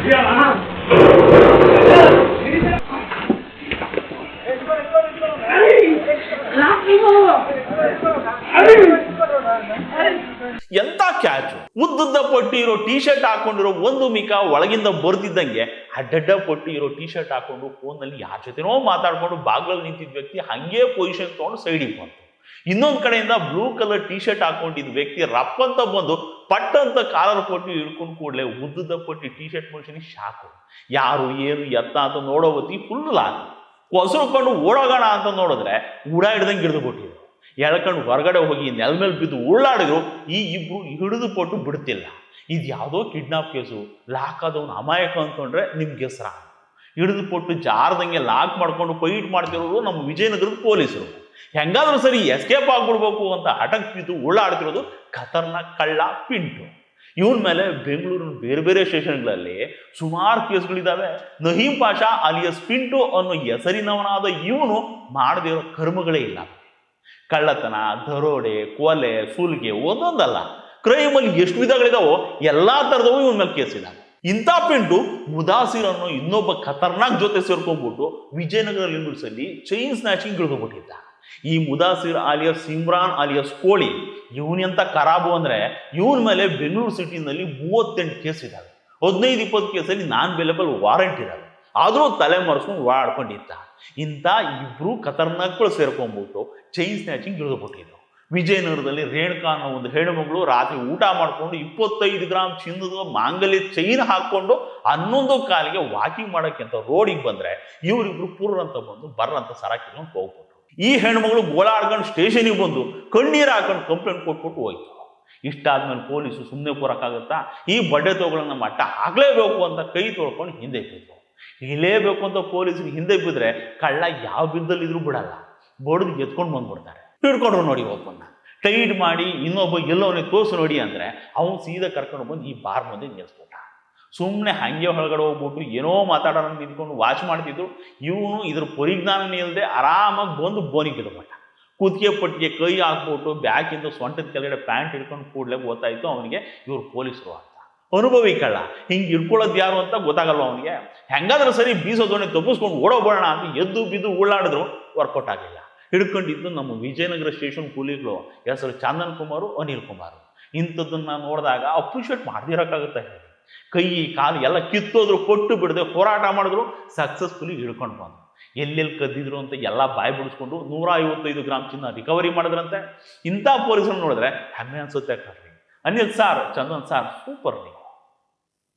ಎಂತ ಕ್ಯಾಚು, ಉದ್ದುದ್ದ ಪಟ್ಟಿ ಇರೋ ಟೀ ಶರ್ಟ್ ಹಾಕೊಂಡಿರೋ ಒಂದು ಮಿಕ ಒಳಗಿಂದ ಬರ್ತಿದ್ದಂಗೆ ಅಡ್ಡಡ್ಡ ಪಟ್ಟಿ ಇರೋ ಟೀ ಶರ್ಟ್ ಹಾಕೊಂಡು ಫೋನ್ ನಲ್ಲಿ ಯಾರ ಜೊತೆನೋ ಮಾತಾಡ್ಕೊಂಡು ಬಾಗ್ಲಲ್ಲಿ ನಿಂತಿದ್ದ ವ್ಯಕ್ತಿ ಹಂಗೆ ಪೊಸಿಷನ್ ತಗೊಂಡು ಸೈಡಿಗೆ ಬಂತು. ಇನ್ನೊಂದ್ ಕಡೆಯಿಂದ ಬ್ಲೂ ಕಲರ್ ಟೀ ಶರ್ಟ್ ಹಾಕೊಂಡಿದ್ದ ವ್ಯಕ್ತಿ ರಪ್ ಅಂತ ಬಂದು ಪಟ್ ಅಂತ ಕಾಲರ್ ಪಟ್ಟಿ ಹಿಡ್ಕೊಂಡು ಕೂಡಲೇ ಉದ್ದುದ್ದ ಪಟ್ಟಿ ಟೀ ಶರ್ಟ್ ಮನುಷ್ಯನಿಗೆ ಶಾಕು. ಯಾರು ಏನು ಎತ್ತ ಅಂತ ನೋಡೋ ಹೊತ್ತಿ ಫುಲ್ ಲಾಕ್ ಕೊಸರುಕೊಂಡು ಓಡೋಗೋಣ ಅಂತ ನೋಡಿದ್ರೆ ಊಡ ಹಿಡ್ದಂಗೆ ಹಿಡಿದು ಬಿಟ್ಟಿದ್ರು. ಎಳ್ಕೊಂಡು ಹೊರಗಡೆ ಹೋಗಿ ನೆಲ ಮೇಲೆ ಬಿದ್ದು ಉಳ್ಳಾಡಿದ್ರು. ಈ ಇಬ್ರು ಹಿಡಿದು ಕೊಟ್ಟು ಬಿಡ್ತಿಲ್ಲ. ಇದು ಯಾವುದೋ ಕಿಡ್ನಾಪ್ ಕೇಸು, ಲಾಕ್ ಆದವನು ಅಮಾಯಕ ಅಂದ್ಕೊಂಡ್ರೆ ನಿಮ್ಗೆ ಹೆಸರ. ಹಿಡಿದು ಕೊಟ್ಟು ಜಾರದಂಗೆ ಲಾಕ್ ಮಾಡ್ಕೊಂಡು ಫೈಟ್ ಮಾಡ್ತಿರೋರು ನಮ್ಮ ವಿಜಯನಗರದ ಪೊಲೀಸರು. ಹೆಂಗಾದ್ರೂ ಸರಿ ಎಸ್ಕೇಪ್ ಆಗ್ಬಿಡ್ಬೇಕು ಅಂತ ಅಟಕ್ ಬಿದ್ದು ಉಳ್ಳಾಡ್ತಿರೋದು ಖತರ್ನಾಕ್ ಕಳ್ಳ ಪಿಂಟು. ಇವನ್ ಮೇಲೆ ಬೆಂಗಳೂರಿನ ಬೇರೆ ಬೇರೆ ಸ್ಟೇಷನ್ಗಳಲ್ಲಿ ಸುಮಾರು ಕೇಸ್ಗಳಿದ್ದಾವೆ. ನಹೀಂ ಪಾಷಾ ಅಲಿಯಸ್ ಪಿಂಟು ಅನ್ನೋ ಹೆಸರಿನವನಾದ ಇವನು ಮಾಡದೇ ಇರೋ ಕರ್ಮಗಳೇ ಇಲ್ಲ. ಕಳ್ಳತನ, ದರೋಡೆ, ಕೊಲೆ, ಸುಲಿಗೆ ಒಂದೊಂದಲ್ಲ, ಕ್ರೈಮಲ್ಲಿ ಎಷ್ಟು ವಿಧಗಳಿದಾವೋ ಎಲ್ಲಾ ತರದವು ಇವನ್ ಮೇಲೆ ಕೇಸ್ ಇದ್ದಾವೆ. ಇಂಥ ಪಿಂಟು ಮುದಾಸಿರ್ ಅನ್ನೋ ಇನ್ನೊಬ್ಬ ಖತರ್ನಾಕ್ ಜೊತೆ ಸೇರ್ಕೊಂಡ್ಬಿಟ್ಟು ವಿಜಯನಗರ ಲಿಮಿಟ್ಸ್ ಅಲ್ಲಿ ಚೈನ್ ಸ್ನ್ಯಾಚಿಂಗ್ ಹಿಡಿದುಬಿಟ್ಟಿದ್ದ. ಈ ಮುದಾಸಿರ್ ಆಲಿಯಸ್ ಸಿಮ್ರಾನ್ ಆಲಿಯಸ್ ಕೋಳಿ ಇವನೆಂತ ಖರಾಬು ಅಂದ್ರೆ ಇವನ ಮೇಲೆ ಬೆಂಗಳೂರು ಸಿಟಿನಲ್ಲಿ 38 ಕೇಸ್ ಇದ್ದಾವೆ. 15-20 ಕೇಸಲ್ಲಿ ನಾನ್ ಬೇಲೆಬಲ್ ವಾರಂಟ್ ಇದ್ದಾವೆ. ಆದ್ರೂ ತಲೆ ಮರೆಸ್ಕೊಂಡು ಓಡಾಡ್ಕೊಂಡಿದ್ದ. ಇಂಥ ಇಬ್ರು ಖತರ್ನಾಕ್ಗಳು ಸೇರ್ಕೊಂಡ್ಬಿಟ್ಟು ಚೈನ್ ಸ್ನ್ಯಾಚಿಂಗ್ ಹಿಡಿದುಬಿಟ್ಟಿದ್ರು. ವಿಜಯನಗರದಲ್ಲಿ ರೇಣುಕಾ ಅನ್ನೋ ಒಂದು ಹೆಣ್ಣುಮಗಳು ರಾತ್ರಿ ಊಟ ಮಾಡ್ಕೊಂಡು 25 ಗ್ರಾಮ್ ಚಿನ್ನದ ಮಾಂಗಲ್ಯ ಚೈನ್ ಹಾಕೊಂಡು 11 ಕಾಲಿಗೆ ವಾಕಿಂಗ್ ಮಾಡೋಕ್ಕೆ ಅಂತ ರೋಡಿಗೆ ಬಂದ್ರೆ ಇವರಿಬ್ರು ಪೂರ್ವ ಅಂತ ಬಂದು ಬರ್ರಂತ ಸರಾಕಿಕೊಂಡು ಹೋಗ್ಬಿಟ್ರು. ಈ ಹೆಣ್ಮಗಳು ಗೋಳಾಡ್ಕೊಂಡು ಸ್ಟೇಷನಿಗೆ ಬಂದು ಕಣ್ಣೀರು ಹಾಕೊಂಡು ಕಂಪ್ಲೇಂಟ್ ಕೊಟ್ಬಿಟ್ಟು ಹೋಯ್ತು. ಇಷ್ಟಾದ್ಮೇಲೆ ಪೊಲೀಸು ಸುಮ್ಮನೆ ಕೂರಕ್ಕಾಗತ್ತಾ? ಈ ಬಡ್ಡೆ ತಗೊಳ್ಳೋಣ ಮಟ್ಟ ಆಗ್ಲೇಬೇಕು ಅಂತ ಕೈ ತೊಳ್ಕೊಂಡು ಹಿಂದೆ ಬಿದ್ರು. ಇಲೇಬೇಕು ಅಂತ ಪೊಲೀಸರು ಹಿಂದೆ ಬಿದ್ರೆ ಕಳ್ಳ ಯಾವ ಬಿದ್ದಲ್ಲಿ ಇದ್ರೂ ಬಿಡಲ್ಲ, ಬಡ್ದು ಎತ್ಕೊಂಡು ಬಂದ್ಬಿಡ್ತಾರೆ. ಹಿಡ್ಕೊಂಡ್ರು ನೋಡಿ ಒಬ್ಬನ್ನ ಟೈಟ್ ಮಾಡಿ ಇನ್ನೊಬ್ಬ ಎಲ್ಲವನ್ನೇ ತೋರಿಸು ನೋಡಿ ಅಂದ್ರೆ ಅವನು ಸೀದಾ ಕರ್ಕೊಂಡು ಬಂದು ಈ ಬಾರ್ ಮುಂದೆ ನಿಲ್ಲಿಸ್ಬಿಟ್ಟ. ಸುಮ್ಮನೆ ಹಂಗೆ ಒಳಗಡೆ ಹೋಗ್ಬಿಟ್ಟು ಏನೋ ಮಾತಾಡೋಣ ನಿಂತ್ಕೊಂಡು ವಾಚ್ ಮಾಡ್ತಿದ್ರು. ಇವನು ಇದ್ರ ಪರಿಜ್ಞಾನನೇ ಇಲ್ಲದೆ ಆರಾಮಾಗಿ ಬಂದು ಬೋನಿಗೆ ಬಿದ್ದುಬಿಟ್ಟ. ಕುತ್ತಿಗೆ ಪಟ್ಟಿಗೆ ಕೈ ಹಾಕ್ಬಿಟ್ಟು ಬ್ಯಾಕಿಂದ ಸೊಂಟದ ಕೆಳಗಡೆ ಪ್ಯಾಂಟ್ ಹಿಡ್ಕೊಂಡು ಕೂಡಲೇ ಗೊತ್ತಾಯ್ತು ಅವನಿಗೆ ಇವ್ರು ಪೊಲೀಸರು ಅಂತ. ಅನುಭವಿ ಕಳ್ಳ, ಹಿಂಗೆ ಹಿಡ್ಕೊಳ್ಳೋದು ಯಾರು ಅಂತ ಗೊತ್ತಾಗಲ್ವ ಅವನಿಗೆ. ಹೆಂಗಾದ್ರೂ ಸರಿ ಬೀಸೋದೊಣ್ಣೆ ತಪ್ಪಿಸ್ಕೊಂಡು ಓಡೋಬೋಣ ಅಂತ ಎದ್ದು ಬಿದ್ದು ಉಳ್ಳಾಡಿದ್ರು, ವರ್ಕೌಟ್ ಆಗಿಲ್ಲ. ಹಿಡ್ಕೊಂಡಿದ್ದು ನಮ್ಮ ವಿಜಯನಗರ ಸ್ಟೇಷನ್ ಕೂಲಿಗಳು, ಹೆಸರು ಚಂದನ್ ಕುಮಾರು, ಅನಿಲ್ ಕುಮಾರು. ಇಂಥದ್ದನ್ನ ನೋಡಿದಾಗ ಅಪ್ರಿಷಿಯೇಟ್ ಮಾಡ್ದಿರೋಕ್ಕಾಗುತ್ತೆ ಹೇಳಿ. ಕೈ ಕಾಲು ಎಲ್ಲ ಕಿತ್ತೋದ್ರು, ಕೊಟ್ಟು ಬಿಡದೆ ಹೋರಾಟ ಮಾಡಿದ್ರು, ಸಕ್ಸಸ್ಫುಲಿ ಹಿಡ್ಕೊಂಡು ಬಂದು ಎಲ್ಲೆಲ್ಲಿ ಕದ್ದಿದ್ರು ಅಂತ ಎಲ್ಲ ಬಾಯಿ ಬಿಡಿಸ್ಕೊಂಡು 155 ಗ್ರಾಮ್ ಚಿನ್ನ ರಿಕವರಿ ಮಾಡಿದ್ರಂತೆ. ಇಂಥ ಪೊಲೀಸರನ್ನು ನೋಡಿದ್ರೆ ಹೆಮ್ಮೆ ಅನ್ಸುತ್ತೆ ಕಣ್ರಿ. Anil sir, Chandan sir, super ನೀವು.